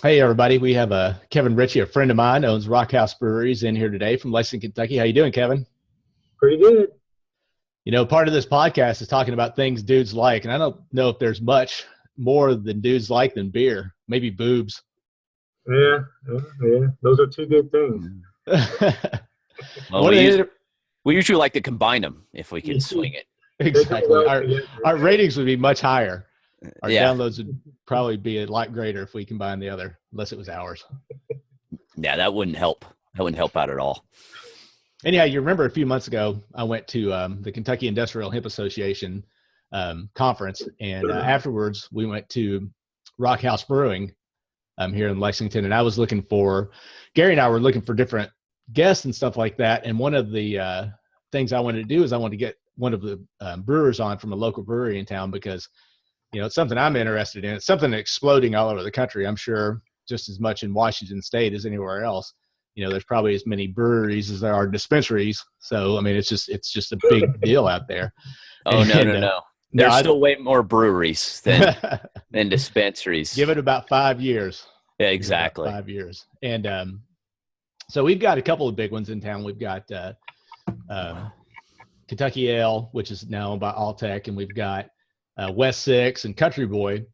Hey everybody, we have Kevin Ritchie, a friend of mine, owns Rockhouse Breweries in here today from Lexington, Kentucky. How you doing, Kevin? Pretty good. Part of this podcast is talking about things dudes like, and I don't know if there's much more than dudes like than beer, maybe boobs. Yeah, yeah. Those are two good things. Well, One of the we usually like to combine them if we can swing it. They go exactly well our together. our ratings would be much higher. Our Yeah, downloads would probably be a lot greater if we combine the other, unless it was ours. yeah, that wouldn't help. That wouldn't help out at all. Anyhow, you remember a few months ago, I went to the Kentucky Industrial Hemp Association conference, and afterwards we went to Rock House Brewing here in Lexington, and Gary and I were looking for different guests and stuff like that. And one of the things I wanted to do is I wanted to get one of the brewers on from a local brewery in town because, it's something I'm interested in. It's something exploding all over the country. I'm sure just as much in Washington State as anywhere else. There's probably as many breweries as there are dispensaries. So, I mean, it's just a big deal out there. Oh, no, no, no. There's still way more breweries than dispensaries. Give it about 5 years. Yeah, exactly. 5 years. And so we've got a couple of big ones in town. We've got Kentucky Ale, which is now owned by Alltech, and we've got West Six and Country Boy.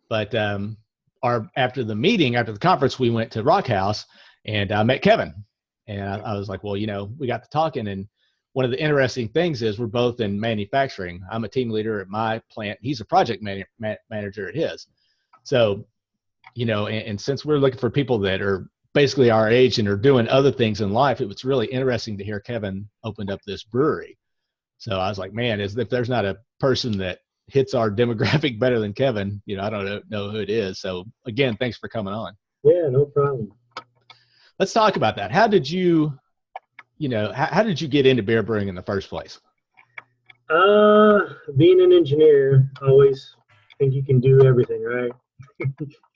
But after the conference, we went to Rock House, and I met Kevin. And I was like, well, we got to talking. And one of the interesting things is we're both in manufacturing. I'm a team leader at my plant. He's a project manager at his. So, and since we're looking for people that are basically our age and are doing other things in life, it was really interesting to hear Kevin opened up this brewery. So I was like, man, if there's not a person that hits our demographic better than Kevin, I don't know who it is. So again, thanks for coming on. Yeah, no problem. Let's talk about that. How did you get into beer brewing in the first place? Being an engineer, always think you can do everything, right?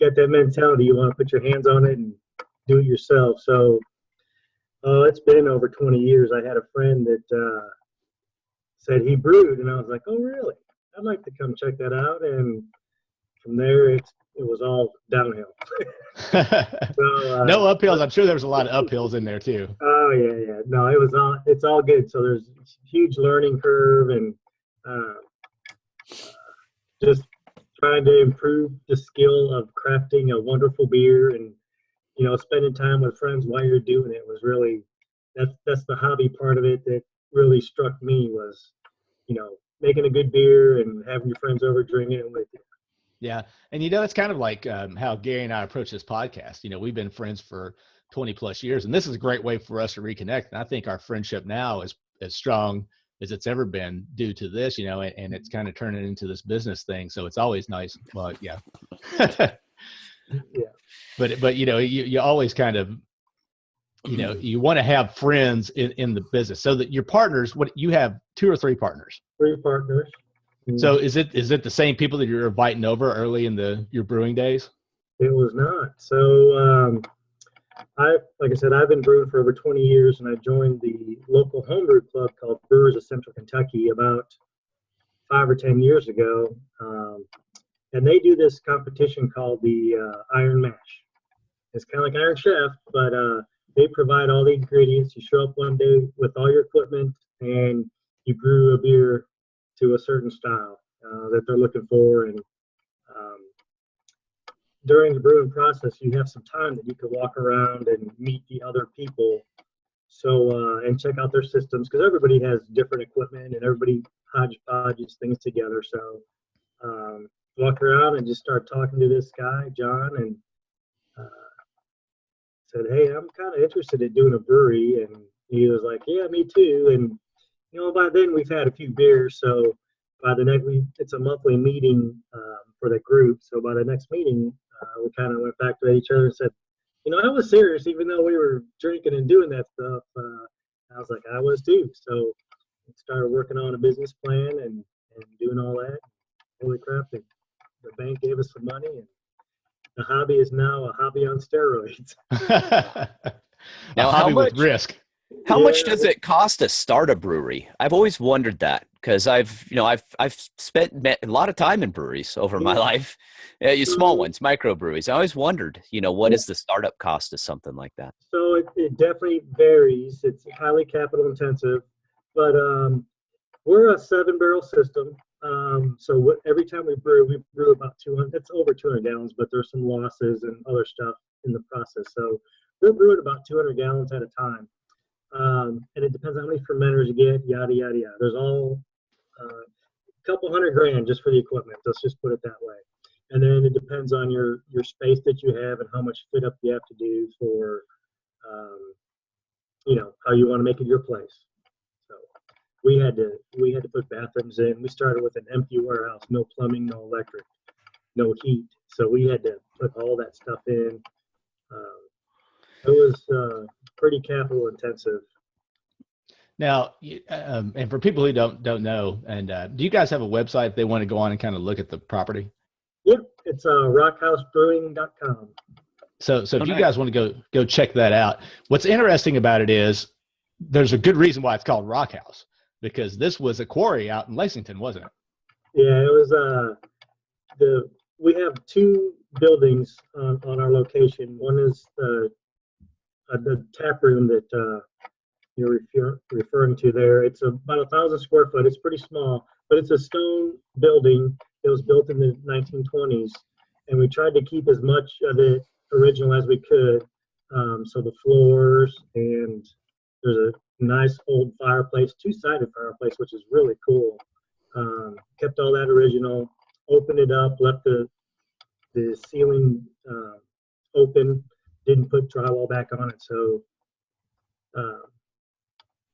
Got that mentality. You want to put your hands on it and do it yourself. So it's been over 20 years. I had a friend that said he brewed, and I was like, oh, really? I'd like to come check that out. And from there, it was all downhill. So, no uphills. I'm sure there was a lot of uphills in there too. Oh yeah. No, it's all good. So there's a huge learning curve, and just trying to improve the skill of crafting a wonderful beer, and spending time with friends while you're doing it was really that's the hobby part of it that really struck me was making a good beer and having your friends over drinking it with you. Yeah. And, it's kind of like how Gary and I approach this podcast. We've been friends for 20 plus years, and this is a great way for us to reconnect. And I think our friendship now is as strong as it's ever been due to this, and it's kind of turning into this business thing. So it's always nice. Well, yeah. Yeah. But you always kind of, you want to have friends in the business so that your partners, you have 2 or 3 partners? 3 partners. So is it the same people that you're inviting over early in your brewing days? It was not. So like I said, I've been brewing for over 20 years, and I joined the local homebrew club called Brewers of Central Kentucky about 5 or 10 years ago. And they do this competition called the Iron Mash. It's kind of like Iron Chef, but they provide all the ingredients. You show up one day with all your equipment, and you brew a beer to a certain style that they're looking for. And during the brewing process, you have some time that you can walk around and meet the other people. So and check out their systems, because everybody has different equipment and everybody hodgepodges things together. So walk around and just start talking to this guy, John, and said, hey, I'm kind of interested in doing a brewery. And he was like, yeah, me too. And by then we've had a few beers, so by the next week, it's a monthly meeting for the group. So by the next meeting, we kind of went back to each other and said, I was serious, even though we were drinking and doing that stuff. I was like, I was too. So we started working on a business plan and doing all that. Holy crap, the bank gave us some money, and the hobby is now a hobby on steroids. Now, a hobby with risk. How much does it cost to start a brewery? I've always wondered that because I've spent a lot of time in breweries over my life, small ones, microbreweries. I always wondered, what is the startup cost of something like that? So it definitely varies. It's highly capital intensive, but we're a 7-barrel system. So every time we brew about 200. It's over 200 gallons, but there's some losses and other stuff in the process. So we're brewing about 200 gallons at a time. And it depends on how many fermenters you get, yada, yada, yada. There's all a couple $100,000 just for the equipment. Let's just put it that way. And then it depends on your space that you have and how much fit up you have to do for, how you want to make it your place. So we had to put bathrooms in. We started with an empty warehouse, no plumbing, no electric, no heat. So we had to put all that stuff in. It was pretty capital intensive. Now, and for people who don't know, and do you guys have a website if they want to go on and kind of look at the property? Yep, it's rockhousebrewing.com. So if you guys want to go check that out, what's interesting about it is there's a good reason why it's called Rock House, because this was a quarry out in Lexington, wasn't it? Yeah, it was. We have 2 buildings on our location. One is the tap room that you're referring to there. It's about 1,000 square foot. It's pretty small, but it's a stone building. It was built in the 1920s, and we tried to keep as much of it original as we could. So the floors, and there's a nice old fireplace, 2-sided fireplace, which is really cool. Kept all that original, opened it up, left the ceiling open, didn't put drywall back on it. So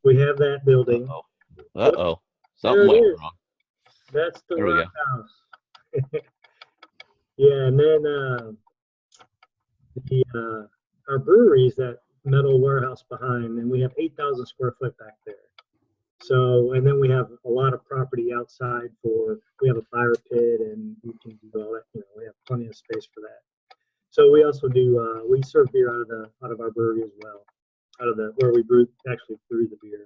we have that building. Uh-oh. Something went wrong. That's the Rock House. Yeah, and then our brewery is that metal warehouse behind, and we have 8,000 square foot back there. So, and then we have a lot of property outside we have a fire pit, and we can do all that. We have plenty of space for that. So we also do, we serve beer out of our brewery as well, where we actually brew the beer.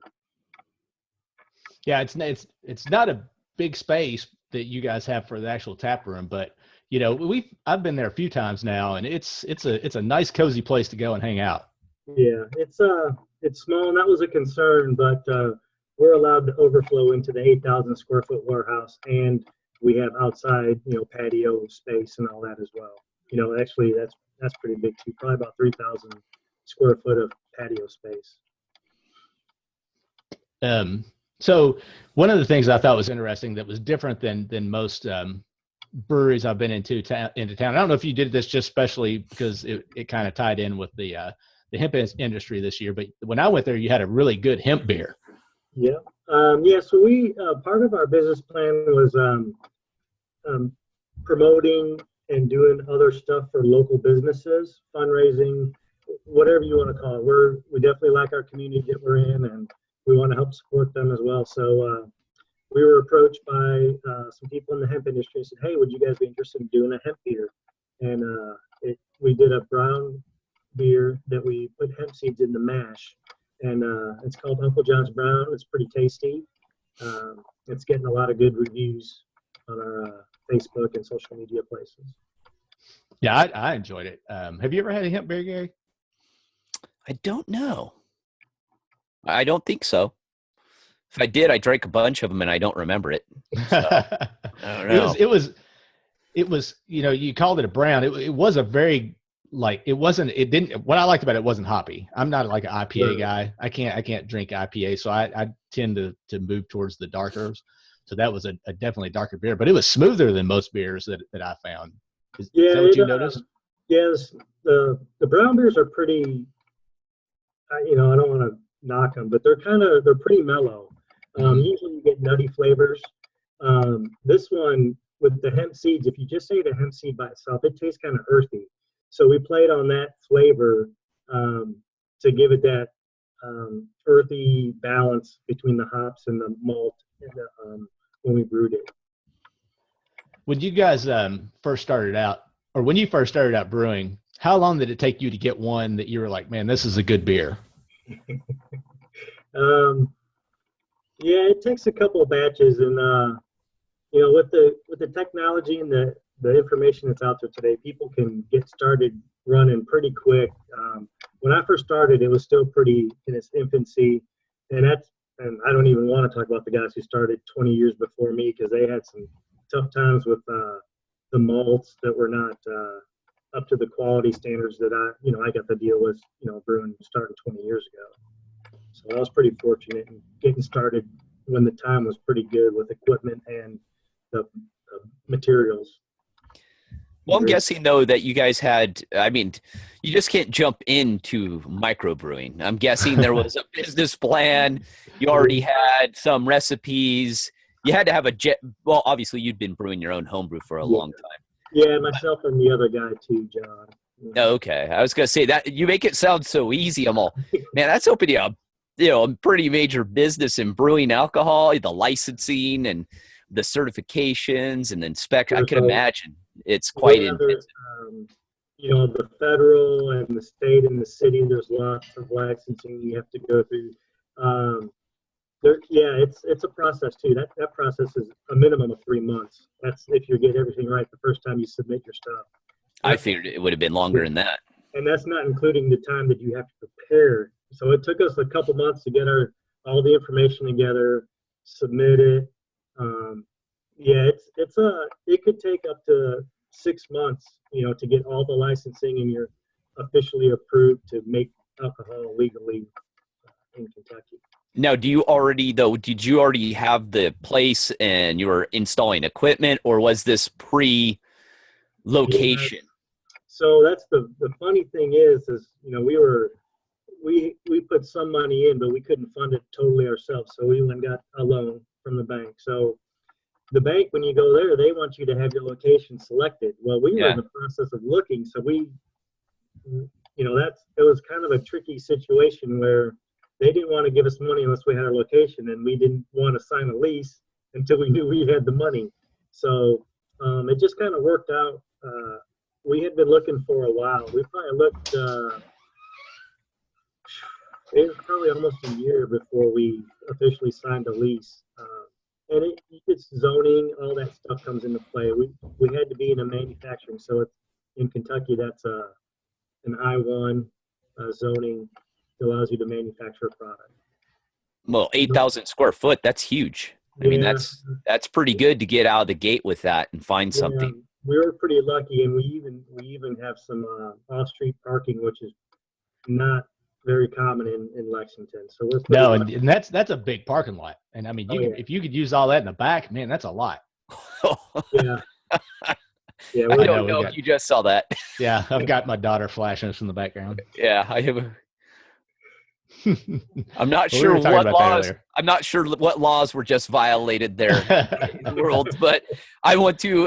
Yeah, it's not a big space that you guys have for the actual tap room, but I've been there a few times now, and it's a nice cozy place to go and hang out. Yeah, it's small, and that was a concern, but we're allowed to overflow into the 8,000 square foot warehouse, and we have outside, patio space and all that as well. Actually that's pretty big too, probably about 3,000 square foot of patio space. So one of the things I thought was interesting that was different than most breweries I've been into town. I don't know if you did this just specially because it kind of tied in with the hemp industry this year, but when I went there, you had a really good hemp beer. Yeah. So we, part of our business plan was promoting and doing other stuff for local businesses, fundraising, whatever you want to call it. We definitely like our community that we're in, and we want to help support them as well. So we were approached by some people in the hemp industry and said, hey, would you guys be interested in doing a hemp beer? And we did a brown beer that we put hemp seeds in the mash, and it's called Uncle John's Brown. It's pretty tasty. It's getting a lot of good reviews on our Facebook and social media places. Yeah, I enjoyed it. Have you ever had a hemp beer, Gary? I don't know. I don't think so. If I did, I drank a bunch of them and I don't remember it. So, I don't know. It was, you called it a brown. It was a very, what I liked about it wasn't hoppy. I'm not like an IPA guy. I can't drink IPA. So I tend to move towards the darkers. So that was a definitely darker beer, but it was smoother than most beers that I found. Is that what you noticed? Yes. The brown beers are pretty, I don't want to knock them, but they're pretty mellow. Usually you get nutty flavors. This one with the hemp seeds, if you just say the hemp seed by itself, it tastes kind of earthy. So we played on that flavor to give it that earthy balance between the hops and the malt when we brewed it. When you guys first started out, or when you first started out brewing, how long did it take you to get one that you were like, man, this is a good beer? Yeah, it takes a couple of batches, and with the technology and the information that's out there today, people can get started running pretty quick. When I first started, it was still pretty in its infancy, and I don't even want to talk about the guys who started 20 years before me because they had some tough times with the malts that were not up to the quality standards that I got to deal with, brewing starting 20 years ago. So I was pretty fortunate in getting started when the time was pretty good with equipment and the materials. Well, I'm guessing though that you guys had, I mean, you just can't jump into microbrewing. I'm guessing there was a business plan. You already had some recipes. You had to have well, obviously you'd been brewing your own homebrew for a long time. Yeah, myself and the other guy too, John. Okay. I was going to say that you make it sound so easy. I'm all, man, that's opening up, a pretty major business in brewing alcohol, the licensing and the certifications and inspection. I can imagine it's quite intensive. The federal and the state and the city, there's lots of licensing you have to go through. It's a process too. That process is a minimum of 3 months. That's if you get everything right the first time you submit your stuff. I figured it would have been longer than that. And that's not including the time that you have to prepare. So it took us a couple months to get all the information together, submit it. It could take up to 6 months, to get all the licensing and you're officially approved to make alcohol legally in Kentucky. Now, did you already have the place and you were installing equipment, or was this pre-location? Yeah. So that's the funny thing is we put some money in, but we couldn't fund it totally ourselves. So we went and got a loan from the bank. So the bank, when you go there, they want you to have your location selected. Well, we were in the process of looking, so it was kind of a tricky situation where they didn't want to give us money unless we had our location, and we didn't want to sign a lease until we knew we had the money. So it just kind of worked out. We had been looking for a while. We probably looked, it was probably almost a year before we officially signed a lease. And it's zoning, all that stuff comes into play. We had to be in a manufacturing. So in Kentucky, that's an I-1 zoning that allows you to manufacture a product. Well, 8,000 square foot, that's huge. I mean, that's pretty good to get out of the gate with that and find something. We were pretty lucky, and we even have some off-street parking, which is not very common in Lexington. So we're pretty lucky. And that's a big parking lot. And I mean, if you could use all that in the back, man, that's a lot. Yeah. Yeah, I don't know if you just saw that. Yeah, I've got my daughter flashing us in the background. Yeah, I have. I'm not sure what laws. I'm not sure what laws were just violated there in the world, but I want to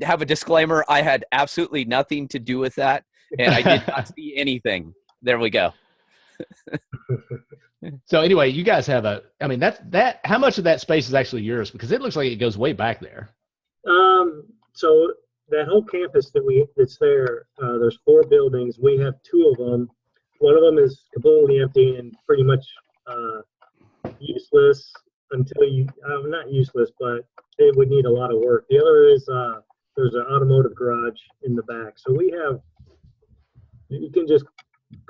have a disclaimer. I had absolutely nothing to do with that, and I did not see anything. There we go. So anyway, you guys have that. How much of that space is actually yours? Because it looks like it goes way back there. So that whole campus that's there, there's 4 buildings. We have 2 of them. One of them is completely empty and pretty much useless until not useless, but it would need a lot of work. The other is there's an automotive garage in the back. So you can just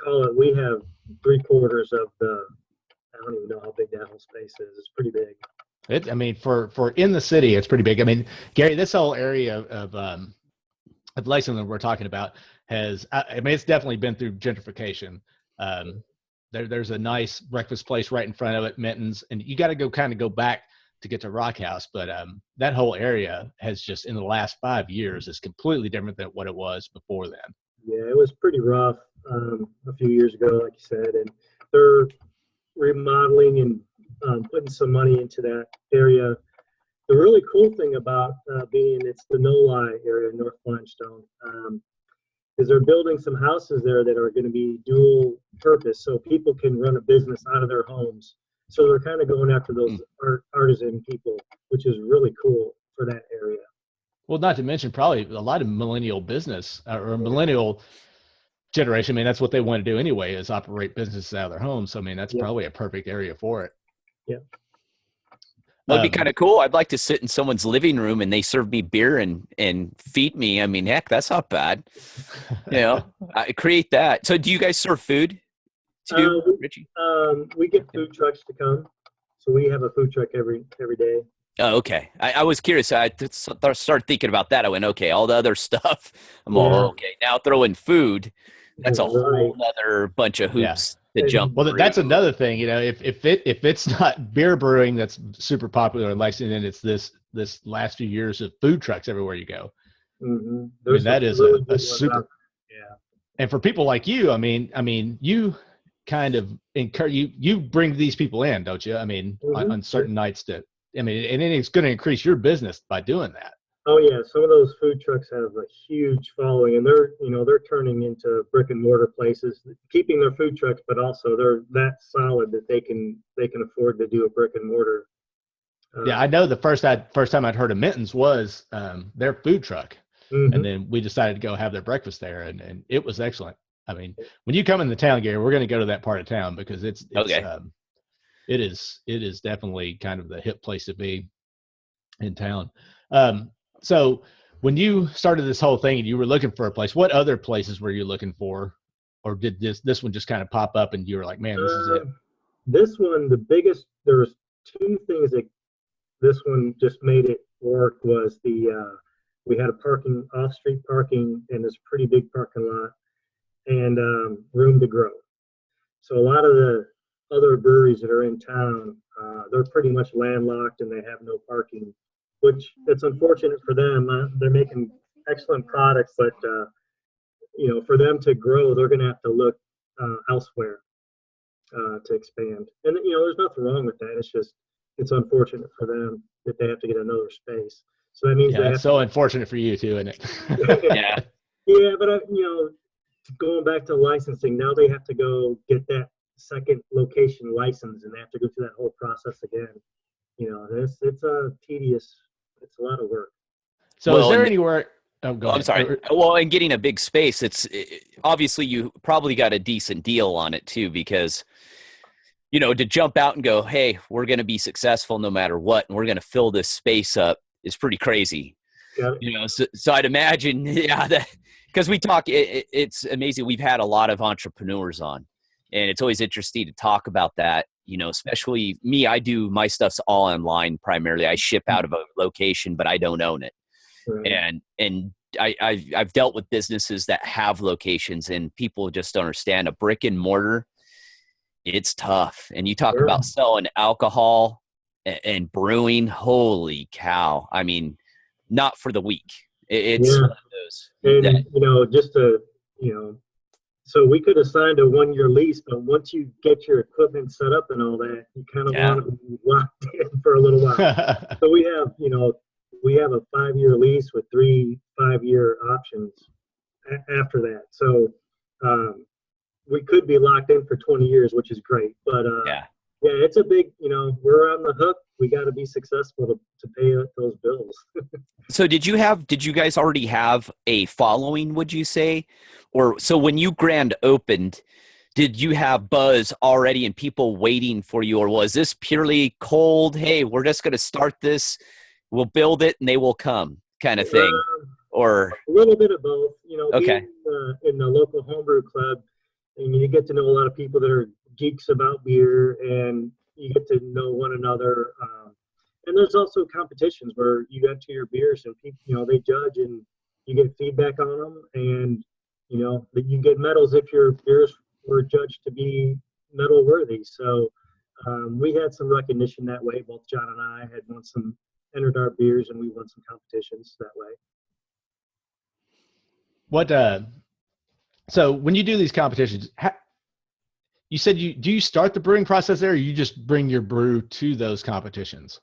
call it, we have 3/4 of I don't even know how big that whole space is. It's pretty big. For in the city, it's pretty big. I mean, Gary, this whole area of Lexington we're talking about it's definitely been through gentrification. There's a nice breakfast place right in front of it, Minton's, and you got to go back to get to Rock House. But that whole area has just in the last 5 years is completely different than what it was before then. Yeah, it was pretty rough a few years ago, like you said, and they're remodeling and putting some money into that area. The really cool thing about it's the No-Lie area, North Limestone, is they're building some houses there that are going to be dual purpose, so people can run a business out of their homes. So they're kind of going after those artisan people, which is really cool for that area. Well, not to mention probably a lot of millennial business or millennial generation, I mean, that's what they want to do anyway, is operate businesses out of their homes. So, I mean, that's probably a perfect area for it. Yeah. That'd be kind of cool. I'd like to sit in someone's living room and they serve me beer and feed me. I mean, heck, that's not bad. You know, I create that. So do you guys serve food too, Richie? We get food trucks to come. So we have a food truck every day. Oh, okay. I was curious. I started thinking about that. I went, okay, all the other stuff. I'm all, okay, now throw in food. That's a whole other bunch of hoops to jump Well, through. that's another thing, you know, if it's not beer brewing that's super popular and licensed, and it's this last few years of food trucks everywhere you go. Mm-hmm. I mean, that is really a super, and for people like you, I mean, you kind of encourage, you bring these people in, don't you? I mean, on certain nights and it's going to increase your business by doing that. Oh yeah, some of those food trucks have a huge following, and they're turning into brick and mortar places, keeping their food trucks, but also they're that solid that they can afford to do a brick and mortar. Yeah, I know the first time I'd heard of Minton's was their food truck, and then we decided to go have their breakfast there, and it was excellent. I mean, when you come in the town, Gary, we're going to go to that part of town because it's okay. It is definitely kind of the hip place to be in town. So when you started this whole thing and you were looking for a place, what other places were you looking for? Or did this one just kind of pop up and you were like, man, this is it? This one, there was two things that this one just made it work was we had a off-street parking and this pretty big parking lot and room to grow. So a lot of the other breweries that are in town, they're pretty much landlocked and they have no parking, which it's unfortunate for them. They're making excellent products, but for them to grow, they're going to have to look elsewhere to expand. And there's nothing wrong with that. It's unfortunate for them that they have to get another space. So that means it's so unfortunate for you too, isn't it? Yeah. Yeah, but going back to licensing, now they have to go get that second location license, and they have to go through that whole process again. It's a tedious. It's a lot of work. So is there anywhere? Oh, go ahead. I'm sorry. Well, in getting a big space, obviously you probably got a decent deal on it too, because to jump out and go, hey, we're going to be successful no matter what, and we're going to fill this space up is pretty crazy. Yeah. So I'd imagine, because we talk, it's amazing. We've had a lot of entrepreneurs on, and it's always interesting to talk about that. Especially me, I do my stuff's all online primarily. I ship out of a location, but I don't own it. Right. And I've dealt with businesses that have locations, and people just don't understand a brick and mortar. It's tough. And you talk about selling alcohol and brewing. Holy cow. I mean, not for the weak. It's one of those. And, so we could have signed a 1-year lease, but once you get your equipment set up and all that, you kind of want to be locked in for a little while. So we have a 5-year lease with 3 5-year options after that. So we could be locked in for 20 years, which is great. But it's a big, we're on the hook. We got to be successful to pay those bills. So did you guys already have a following, would you say? Or so when you grand opened, did you have buzz already and people waiting for you? Or was this purely cold, hey, we're just going to start this, we'll build it and they will come kind of thing? Or a little bit of both, okay. Being, in the local homebrew club, and you get to know a lot of people that are geeks about beer, and you get to know one another. And there's also competitions where you got to your beers and people, they judge and you get feedback on them, and that you get medals if your beers were judged to be medal worthy. So we had some recognition that way. Both John and I had entered our beers, and we won some competitions that way. So when you do these competitions, you said do you start the brewing process there, or you just bring your brew to those competitions?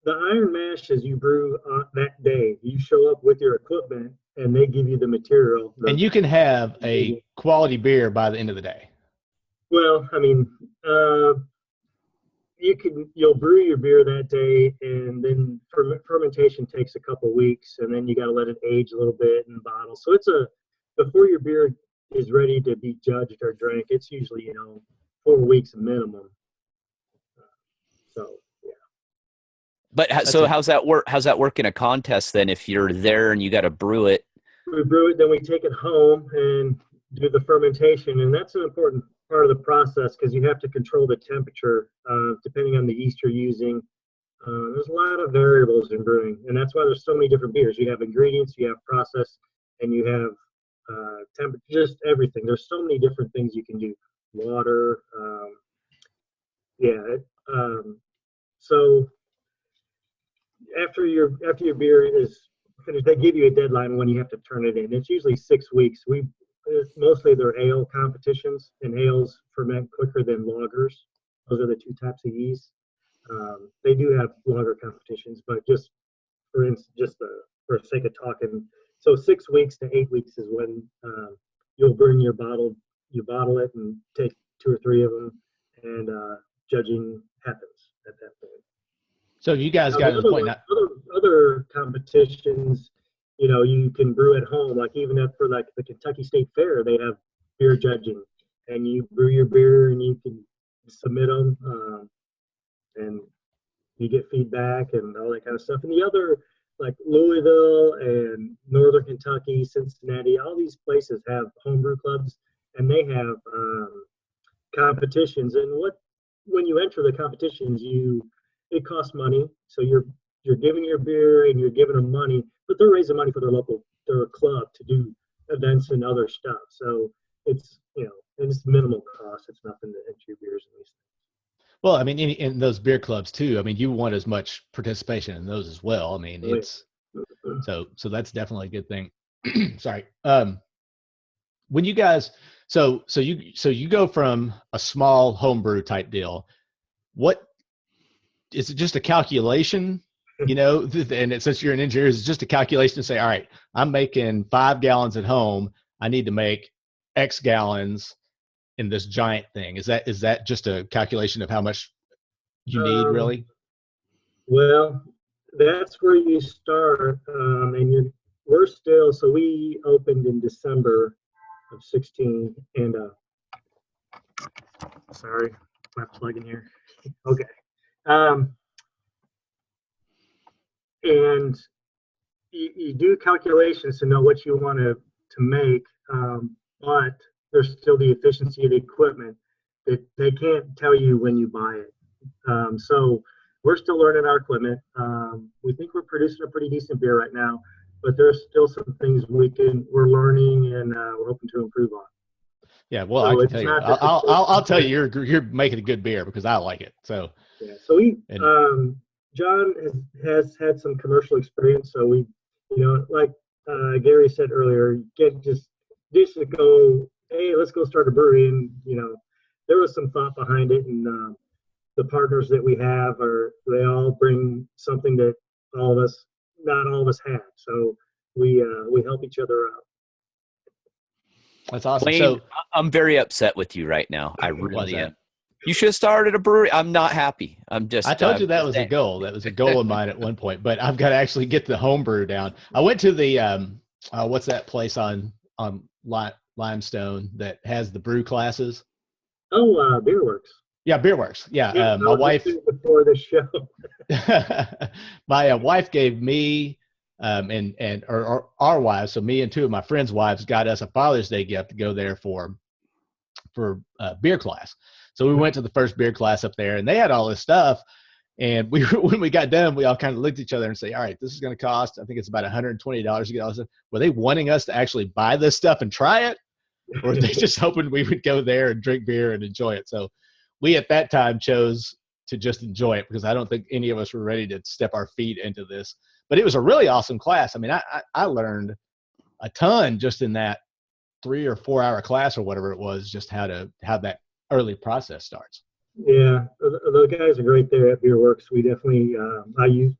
The Iron Mash is you brew that day. You show up with your equipment, and they give you the material. And you can have a quality beer by the end of the day. Well, I mean, you'll brew your beer that day, and then fermentation takes a couple weeks, and then you got to let it age a little bit in bottles. So before your beer is ready to be judged or drank, it's usually 4 weeks minimum. So yeah. But so how's that work? How's that work in a contest then? If you're there and you got to brew it, We brew it, then we take it home and do the fermentation, and that's an important part of the process because you have to control the temperature depending on the yeast you're using. There's a lot of variables in brewing, and that's why there's so many different beers. You have ingredients, you have process, and you have temperature, just everything. There's so many different things you can do. Water, so after your beer is finished, they give you a deadline when you have to turn it in. It's usually 6 weeks. Mostly they're ale competitions, and ales ferment quicker than lagers. Those are the two types of yeast. They do have lager competitions, but just for instance, for the sake of talking, so 6 weeks to 8 weeks is when you'll bring your bottle. You bottle it and take 2 or 3 of them, and judging happens at that point. So you guys got to the point now. Other competitions, you can brew at home. Like even for like the Kentucky State Fair, they have beer judging, and you brew your beer and you can submit them, and you get feedback and all that kind of stuff. And the other, like Louisville and Northern Kentucky, Cincinnati, all these places have homebrew clubs, and they have competitions. And when you enter the competitions, it costs money, so you're giving your beer and you're giving them money, but they're raising money for their club to do events and other stuff. So it's it's minimal cost. It's nothing to enter your beers and these things. Well, I mean, in those beer clubs too. I mean, you want as much participation in those as well. I mean, it's so that's definitely a good thing. Sorry. When you guys, so you go from a small homebrew type deal. What is it? Just a calculation, and since you're an engineer, it's just a calculation to say, all right, I'm making 5 gallons at home. I need to make X gallons in this giant thing. Is that just a calculation of how much you need, really? Well, that's where you start, and we're still. So we opened in December of 16, and sorry, my plug in here. Okay. And you do calculations to know what you want to make, but there's still the efficiency of the equipment that they can't tell you when you buy it. So we're still learning our equipment. We think we're producing a pretty decent beer right now, but there's still some things we're learning and we're hoping to improve on. Yeah, well, so I can tell you. I'll tell you, you're making a good beer because I like it. So yeah, so John has had some commercial experience, so we, like Gary said earlier, get just to go, hey, let's go start a brewery, and there was some thought behind it, and the partners that we have they all bring something that not all of us have, so we help each other out. That's awesome. Wayne, so I'm very upset with you right now. I really am. You should have started a brewery. I'm not happy. I told you that was a goal. That was a goal of mine at one point, but I've got to actually get the home brew down. I went to the, what's that place on Limestone that has the brew classes? Oh, Beerworks. Yeah, Beerworks. Yeah. My wife, before the show, my wife gave me, or our wives, so me and 2 of my friends' wives got us a Father's Day gift to go there for beer class. So we went to the first beer class up there, and they had all this stuff. And when we got done, we all kind of looked at each other and say, all right, this is going to cost, I think it's about $120 to get all this stuff. Were they wanting us to actually buy this stuff and try it? Or were they just hoping we would go there and drink beer and enjoy it? So we at that time chose to just enjoy it because I don't think any of us were ready to step our feet into this. But it was a really awesome class. I mean, I learned a ton just in that 3 or 4 hour class or whatever it was, just how that early process starts. Yeah, the guys are great there at Beerworks. We definitely, I use,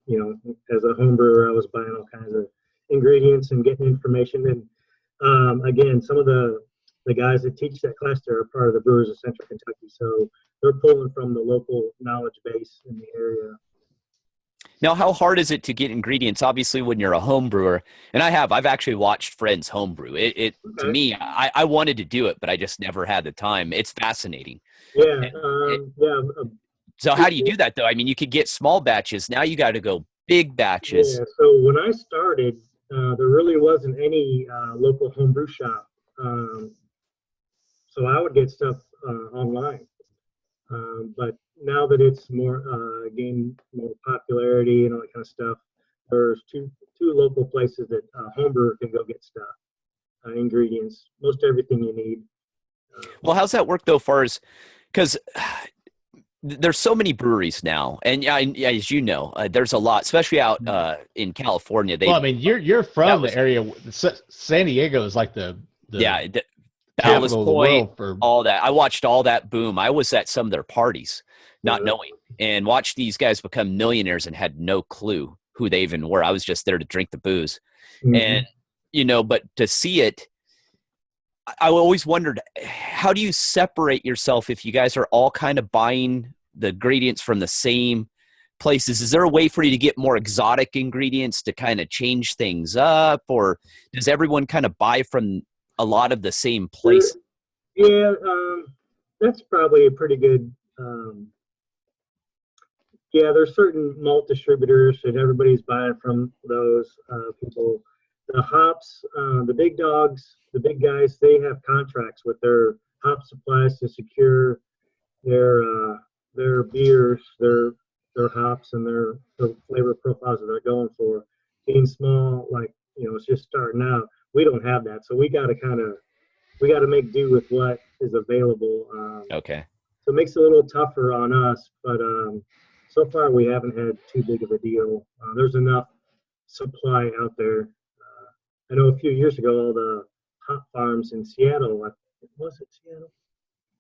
as a home brewer, I was buying all kinds of ingredients and getting information. And again, some of the guys that teach that class there are part of the Brewers of Central Kentucky. So they're pulling from the local knowledge base in the area. Now, how hard is it to get ingredients? Obviously, when you're a home brewer, and I've actually watched friends homebrew. To Okay. me, I wanted to do it, but I just never had the time. It's fascinating. Yeah. And it, Yeah. so, how do you People. do that though? I mean, you could get small batches. Now you got to go big batches. Yeah. So when I started, there really wasn't any local homebrew shop. Um, so I would get stuff online. But now that it's more gained more popularity and all that kind of stuff, there's two local places that homebrewer can go get stuff, ingredients, most everything you need. Well, how's that work though? Far as because there's so many breweries now, and as you know, there's a lot, especially out in California. Well, I mean, you're that from was the area. San Diego is like the yeah, Ballast capital of the Point, world for. all that. I watched all that boom. I was at some of their parties, not Yeah. knowing, and watched these guys become millionaires and had no clue who they even were. I was just there to drink the booze, and but to see it, I always wondered, how do you separate yourself if you guys are all kind of buying the ingredients from the same places? Is there a way for you to get more exotic ingredients to kind of change things up, or does everyone kind of buy from a lot of the same place? Yeah, that's probably a pretty good. Yeah, there's certain malt distributors, and everybody's buying from those people. The hops, the big dogs, the big guys, they have contracts with their hop supplies to secure their beers, their hops, and the flavor profiles that they're going for. Being small, like it's just starting out. We don't have that, so we got to make do with what is available. Okay. So it makes it a little tougher on us, but so far we haven't had too big of a deal. There's enough supply out there. I know a few years ago, all the hop farms in Seattle, was it Seattle?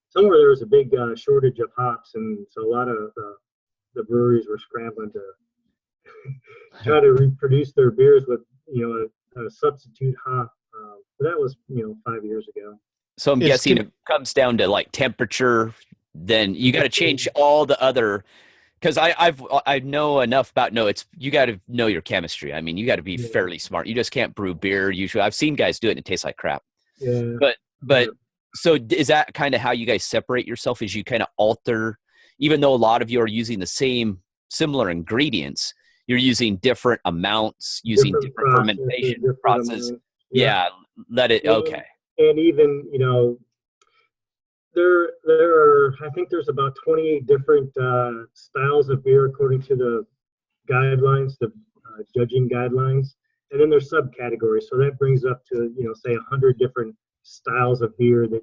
Somewhere there was a big shortage of hops, and so a lot of the breweries were scrambling to try to reproduce their beers with a substitute hop. But that was 5 years ago. So I'm guessing it comes down to like temperature. Then you got to change all the other, because I know enough about it's you got to know your chemistry. I mean, you got to be fairly smart. You just can't brew beer. Usually, I've seen guys do it and it tastes like crap. Yeah. But so is that kind of how you guys separate yourself? Is you kind of alter, even though a lot of you are using the similar ingredients, you're using different amounts, using different fermentation process. Yeah, let it. Okay. And even there are, I think there's about 28 different styles of beer according to the guidelines, the judging guidelines, and then there's subcategories. So that brings up to say 100 different styles of beer that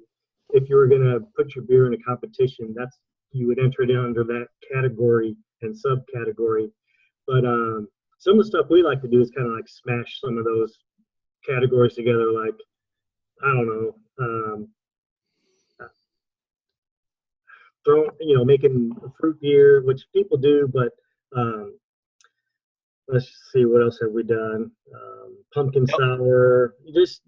if you were going to put your beer in a competition, you would enter it under that category and subcategory. But some of the stuff we like to do is kind of like smash some of those categories together, like I don't know. Making fruit beer, which people do, but let's see, what else have we done? Pumpkin sour. Just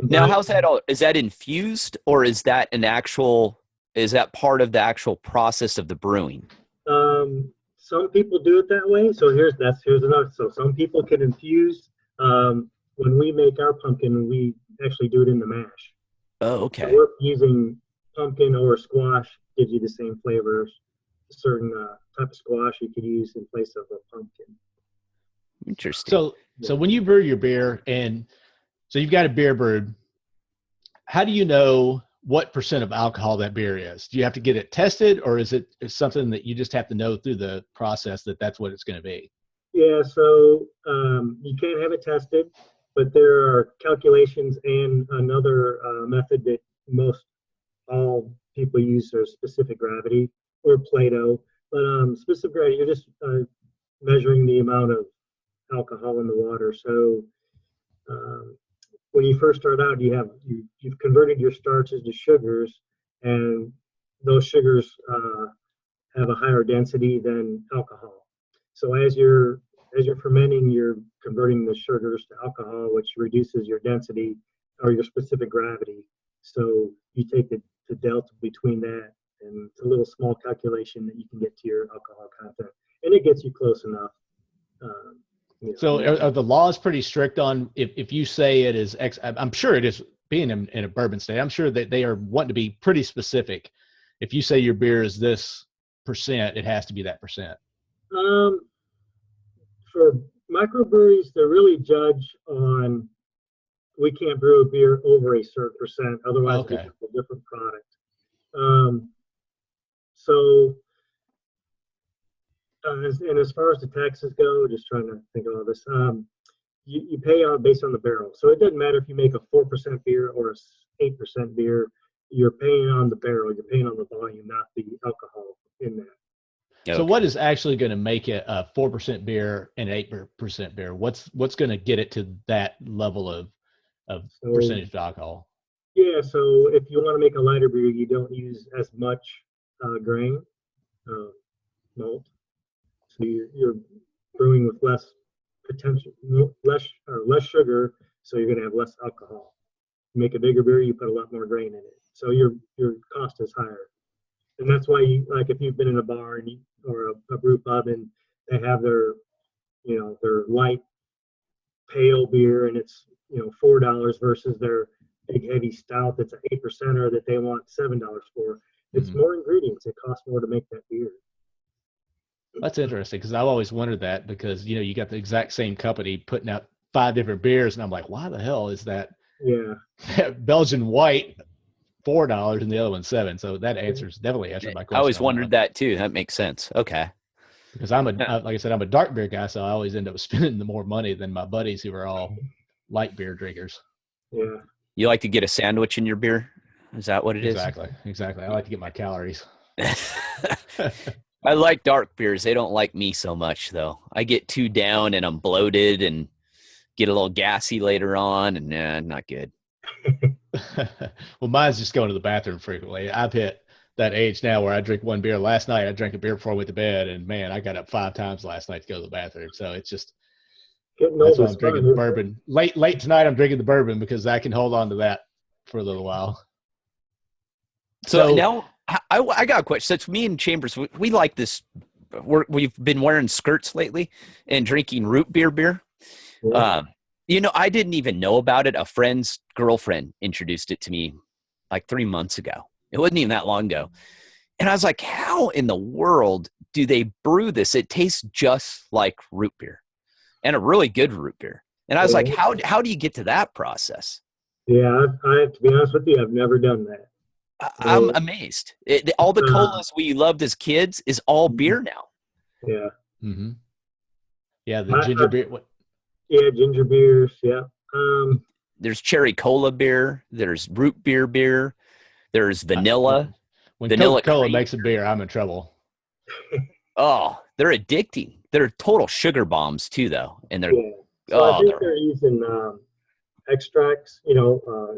now, how's that all? Is that infused, or is that is that part of the actual process of the brewing? Some people do it that way. So here's another. So some people can infuse. When we make our pumpkin, we actually do it in the mash. Oh, okay. So we're using pumpkin or squash, gives you the same flavors. A certain type of squash you could use in place of a pumpkin. Interesting. So when you brew your beer, and so you've got a beer brewed, how do you know what % of alcohol that beer is? Do you have to get it tested, or is it something that you just have to know through the process that that's what it's going to be? Yeah, so you can't have it tested, but there are calculations and another method that all people use, their specific gravity or Plato. But specific gravity, you're just measuring the amount of alcohol in the water. So when you first start out, you've converted your starches to sugars, and those sugars have a higher density than alcohol. So as you're fermenting, you're converting the sugars to alcohol, which reduces your density or your specific gravity. So you take the delta between that, and it's a little small calculation that you can get to your alcohol content. and it gets you close enough. So are the laws pretty strict on if you say it is X? I'm sure it is, being in a bourbon state. I'm sure that they are wanting to be pretty specific. If you say your beer is this percent, it has to be that percent. For microbreweries, they really judge on, we can't brew a beer over a certain percent, otherwise Okay. it's a different product. So as far as the taxes go, just trying to think of all this, you pay on based on the barrel. So it doesn't matter if you make a 4% beer or a 8% beer, you're paying on the barrel, you're paying on the volume, not the alcohol in that. Okay. So what is actually going to make it a 4% beer and 8% beer? What's going to get it to that level of percentage of alcohol? Yeah, so if you want to make a lighter beer, you don't use as much grain, malt. So you're brewing with less sugar, so you're going to have less alcohol. You make a bigger beer, you put a lot more grain in it, so your cost is higher. And that's why, like if you've been in a bar or a brew pub and they have their light pale beer and it's $4 versus their big heavy stout that's an 8%er that they want $7 for. It's more ingredients. It costs more to make that beer. That's interesting, because I've always wondered that, because you got the exact same company putting out 5 different beers, and I'm like, why the hell is that? Yeah. Belgian white $4 and the other one $7. So that definitely answered my question. I always wondered that too. That makes sense. Okay. Because like I said, I'm a dark beer guy, so I always end up spending the more money than my buddies who are all light beer drinkers. Yeah. You like to get a sandwich in your beer? Is that what it is? Exactly. I like to get my calories. I like dark beers. They don't like me so much, though. I get too down and I'm bloated and get a little gassy later on, and not good. Well, mine's just going to the bathroom frequently. I've hit that age now where I drink one beer. Last night I drank a beer before I went to bed, and man, I got up 5 times last night to go to the bathroom. So it's just that's why I'm drinking the bourbon. Late tonight I'm drinking the bourbon because I can hold on to that for a little while. So now I got a question. Since me and Chambers, we like this. We've been wearing skirts lately and drinking root beer. Yeah. I didn't even know about it. A friend's girlfriend introduced it to me like 3 months ago. It wasn't even that long ago. And I was like, how in the world do they brew this? It tastes just like root beer, and a really good root beer. And I was like, how do you get to that process? Yeah, I have to be honest with you, I've never done that. I'm amazed. All the colas we loved as kids is all beer now. Yeah. Mm-hmm. Yeah, the ginger beer. Yeah, ginger beers. Yeah. There's cherry cola beer. There's root beer. There's vanilla. When Coca-Cola makes a beer, I'm in trouble. Oh, they're addicting. They're total sugar bombs too, though, and they're. Yeah. So I think they're using extracts,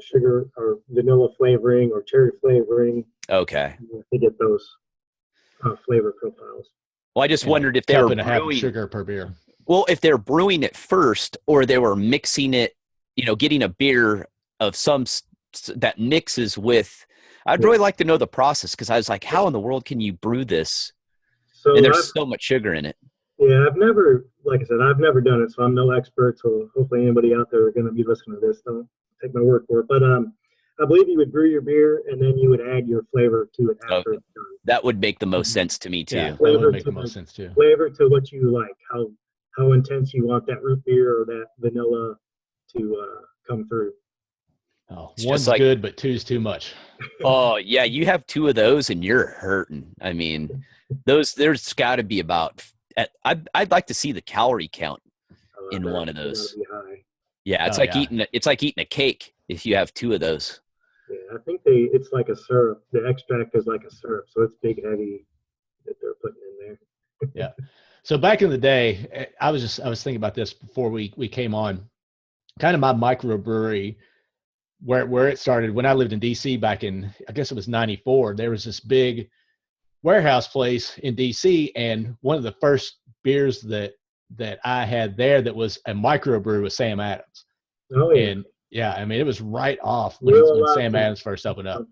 sugar or vanilla flavoring or cherry flavoring. Okay. To get those flavor profiles. Well, I just wondered if they were brewing sugar per beer. Well, if they're brewing it first, or they were mixing it, getting a beer of some that mixes with. I'd really like to know the process, because I was like, how in the world can you brew this? So and there's so much sugar in it. Yeah, I've never done it, so I'm no expert. So hopefully anybody out there going to be listening to this, don't take my word for it. But I believe you would brew your beer and then you would add your flavor to it after it's done. That would make the most sense to me too. Yeah, that would make the most sense too. Flavor to what you like, how intense you want that root beer or that vanilla to come through. Oh, one's good, but two's too much. Oh yeah, you have 2 of those and you're hurting. I mean, there's got to be about. I'd like to see the calorie count in one of those. Yeah, it's like eating a cake if you have 2 of those. Yeah, I think it's like a syrup. The extract is like a syrup, so it's big, heavy that they're putting in there. Yeah. So back in the day, I was thinking about this before we came on. Kind of my microbrewery, where it started when I lived in DC back in, I guess it was 94. There was this big warehouse place in DC, and one of the first beers that I had there that was a microbrew was Sam Adams. Oh yeah. And yeah, I mean, it was right off when Sam Adams first opened up.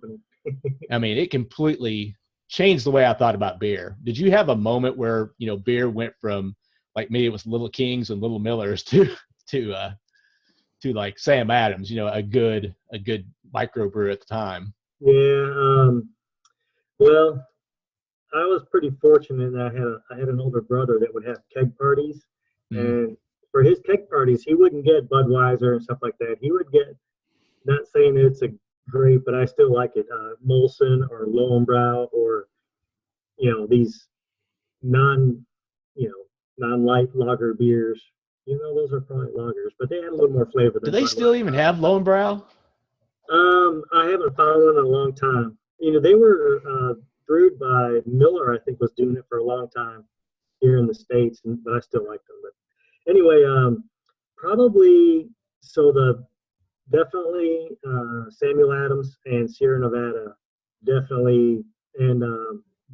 I mean, it completely changed the way I thought about beer. Did you have a moment where, beer went from, like me, it was Little Kings and Little Millers to like Sam Adams, a good microbrew at the time? Yeah. Well, I was pretty fortunate that I had an older brother that would have keg parties, and for his keg parties, he wouldn't get Budweiser and stuff like that. He would get, not saying it's a great, but I still like it, Molson or Lowenbrau, or these non light lager beers. Those are probably lagers, but they had a little more flavor. Do they still even have Lowenbrau? I haven't found one in a long time. They were brewed by Miller, I think, was doing it for a long time here in the States, but I still like them. But anyway, probably, definitely Samuel Adams and Sierra Nevada, definitely, and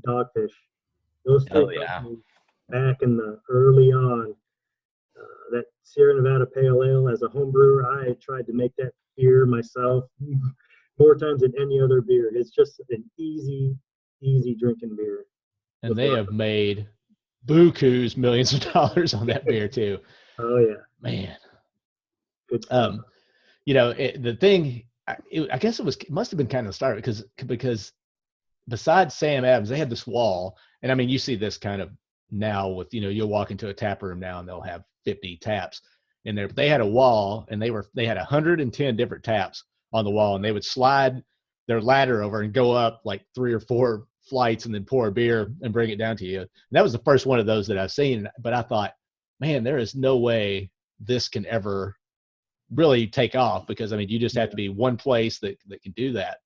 Dogfish. Those two companies back in the early on. That Sierra Nevada Pale Ale, as a home brewer, I tried to make that beer myself more times than any other beer. It's just an easy drinking beer. And they have made bukus millions of dollars on that beer too. Oh yeah, man. Good stuff. The thing, I guess it must have been kind of the start because besides Sam Adams, they had this wall, and I mean, you see this kind of now with, you'll walk into a tap room now and they'll have 50 taps in there, but they had a wall and they had 110 different taps on the wall, and they would slide their ladder over and go up like 3 or 4 flights and then pour a beer and bring it down to you. And that was the first one of those that I've seen, but I thought, man, there is no way this can ever really take off, because I mean, you just have to be one place that can do that.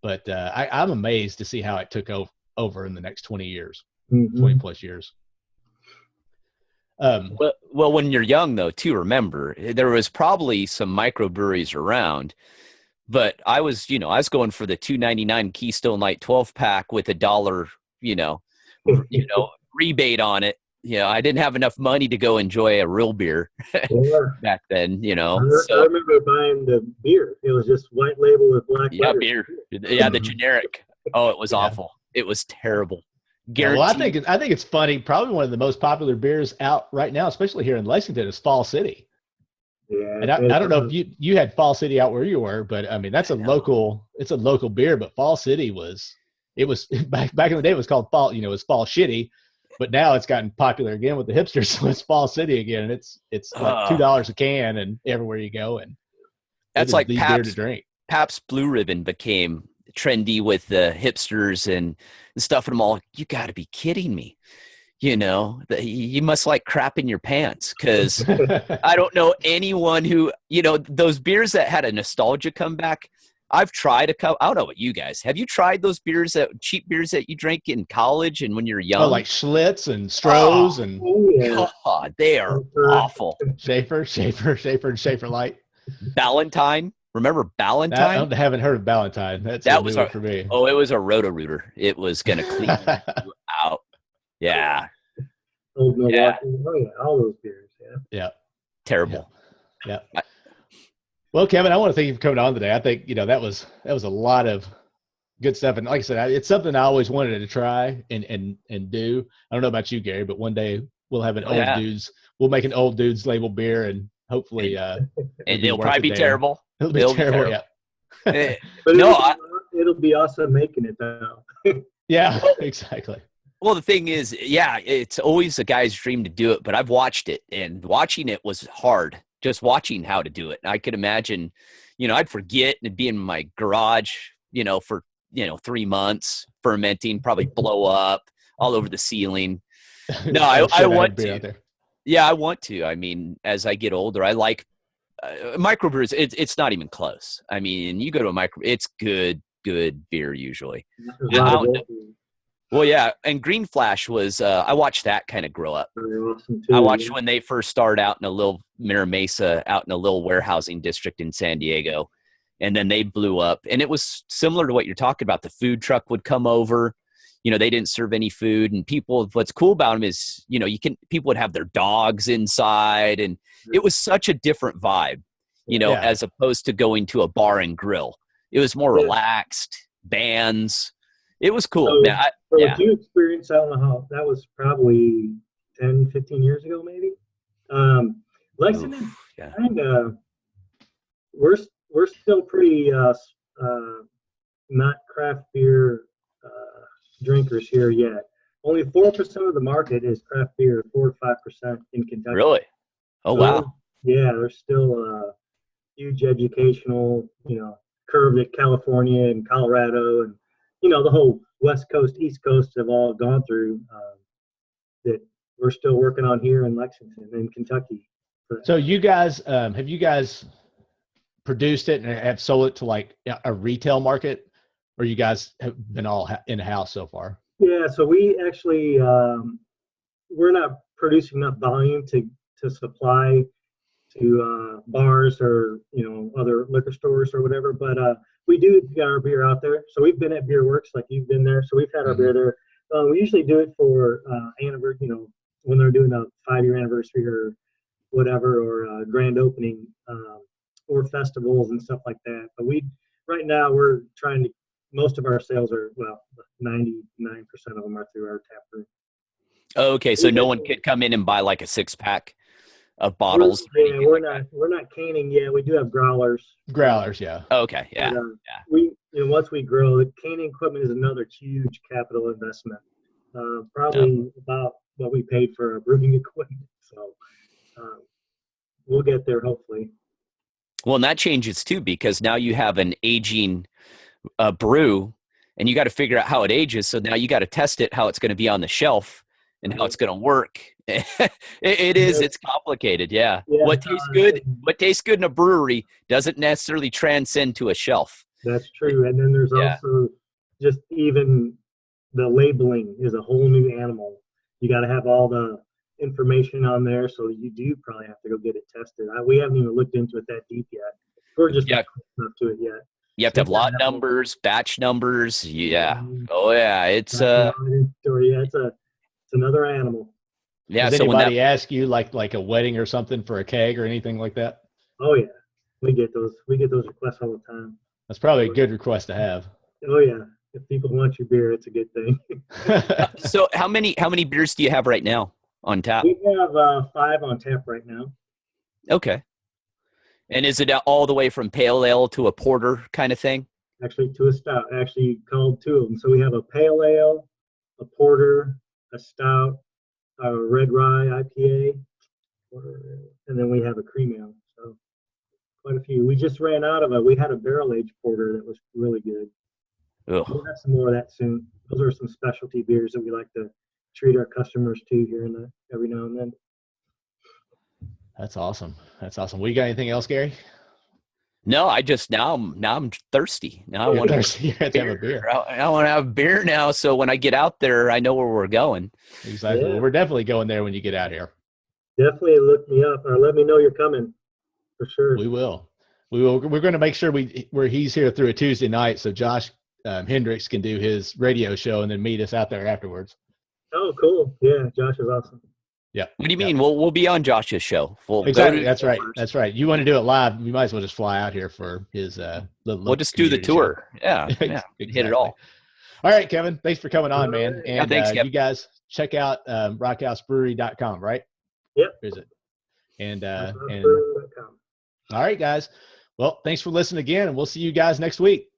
But I'm amazed to see how it took over in the next 20 years, 20 plus years. Well, when you're young, though, too, remember, there was probably some microbreweries around, but I was going for the $2.99 Keystone Light 12-pack with $1, rebate on it. I didn't have enough money to go enjoy a real beer back then, I remember buying the beer. It was just white label with black letters. Beer. Yeah, the generic. Oh, it was awful. It was terrible. Well, I think it's funny. Probably one of the most popular beers out right now, especially here in Lexington, is Fall City. Yeah, and I don't know if you had Fall City out where you were, but I mean it's a local beer. But Fall City was back in the day, it was called Fall. It was Fall Shitty, but now it's gotten popular again with the hipsters. So it's Fall City again, and it's like $2 a can, and everywhere you go, and that's like the beer to drink. Pabst Blue Ribbon became trendy with the hipsters and stuff, and I'm all, you got to be kidding me. You must like crap in your pants, because I don't know anyone who, those beers that had a nostalgia comeback. I've tried I don't know about you guys. Have you tried those cheap beers that you drank in college and when you're young? Oh, like Schlitz and Stroh's and God, they are awful. Schaefer and Schaefer Light. Ballantine. Remember Ballantine? I haven't heard of Ballantine. That was for me. Oh, it was a Roto-Rooter. It was going to clean you out. Yeah. Old Milwaukee. Yeah. Oh, yeah. All those beers. Yeah. Yeah. Terrible. Yeah. Well, Kevin, I want to thank you for coming on today. I think, that was a lot of good stuff. And like I said, it's something I always wanted to try and do. I don't know about you, Gary, but one day we'll have we'll make an old dudes label beer, and hopefully, and it'll probably be terrible. It'll be terrible. Yeah. But it'll be awesome making it though. Yeah, exactly. Well, the thing is, it's always a guy's dream to do it, but I've watched it, and watching it was hard. Just watching how to do it. I could imagine, I'd forget and it'd be in my garage, for, 3 months fermenting, probably blow up all over the ceiling. No, I want to. Yeah, I want to. I mean, as I get older, I like microbrews. It's not even close. I mean, you go to a it's good beer usually. Well, yeah, and Green Flash was, I watched that kind of grow up. Very awesome too. I watched when they first started out in a little Mira Mesa, out in a little warehousing district in San Diego, and then they blew up. And it was similar to what you're talking about. The food truck would come over. They didn't serve any food, and what's cool about them is, people would have their dogs inside, and it was such a different vibe, as opposed to going to a bar and grill. It was more relaxed, bands. It was cool. So, Man, so yeah. what you experienced, I don't know how, that was probably 10, 15 years ago, maybe. Lexington, Oof, yeah. kind of, we're still pretty not craft beer drinkers here yet. Only 4% of the market is craft beer, 4 to 5% in Kentucky. Really? Oh, So wow. yeah, there's still a huge educational, curve that California and Colorado and the whole West Coast, East Coast have all gone through that we're still working on here in Lexington and Kentucky. So you guys, have you guys produced it and have sold it to like a retail market, or you guys have been all in-house so far? Yeah, so we actually we're not producing enough volume to supply to bars or other liquor stores or whatever, but we do get our beer out there. So we've been at Beer Works, like you've been there. So we've had our beer there. We usually do it for anniversary, when they're doing a 5-year anniversary or whatever, or grand opening, or festivals and stuff like that. But right now we're trying to. Most of our sales are 99% of them are through our tap room. Okay, so no one could come in and buy like a 6-pack of bottles. We're not canning yet. We do have growlers. Growlers, yeah. Okay, yeah. But, we once we grow, the canning equipment is another huge capital investment. Probably about what we paid for our brewing equipment. So we'll get there hopefully. Well, and that changes too, because now you have an aging brew, and you got to figure out how it ages. So now you got to test it, how it's going to be on the shelf, and how it's going to work. It's complicated. Yeah. What tastes good in a brewery doesn't necessarily transcend to a shelf. That's true. And then there's also just even the labeling is a whole new animal. You got to have all the information on there. So you do probably have to go get it tested. We haven't even looked into it that deep yet. We're just not close enough to it yet. You have to have lot numbers, batch numbers. Yeah. Oh yeah. It's another animal. Yeah. Does anybody ask you like a wedding or something for a keg or anything like that? Oh yeah. We get those requests all the time. That's probably a good request to have. Oh yeah. If people want your beer, it's a good thing. So how many beers do you have right now on tap? We have 5 on tap right now. Okay. And is it all the way from pale ale to a porter kind of thing? Actually, to a stout. Actually, called 2 of them. So we have a pale ale, a porter, a stout, a red rye IPA, and then we have a cream ale. So quite a few. We just ran out of we had a barrel aged porter that was really good. We'll have some more of that soon. Those are some specialty beers that we like to treat our customers to here every now and then. That's awesome. We got anything else, Gary? No, I just now I'm thirsty. Now I want to have a beer. I want to have beer now, so when I get out there, I know where we're going. Exactly. Yeah. Well, we're definitely going there when you get out here. Definitely look me up or let me know you're coming for sure. We will. We're going to make sure he's here through a Tuesday night, so Josh Hendricks can do his radio show and then meet us out there afterwards. Oh, cool. Yeah, Josh is awesome. Yeah. What do you mean? We'll be on Josh's show. Exactly. That's right. That's right. You want to do it live? We might as well just fly out here for his. We'll just do the tour. Show. Yeah. Exactly. Hit it all. All right, Kevin. Thanks for coming on, man. And thanks, you guys check out rockhousebrewery.com, right? Yep. Visit. And all right, guys. Well, thanks for listening again, and we'll see you guys next week.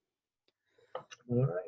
All right.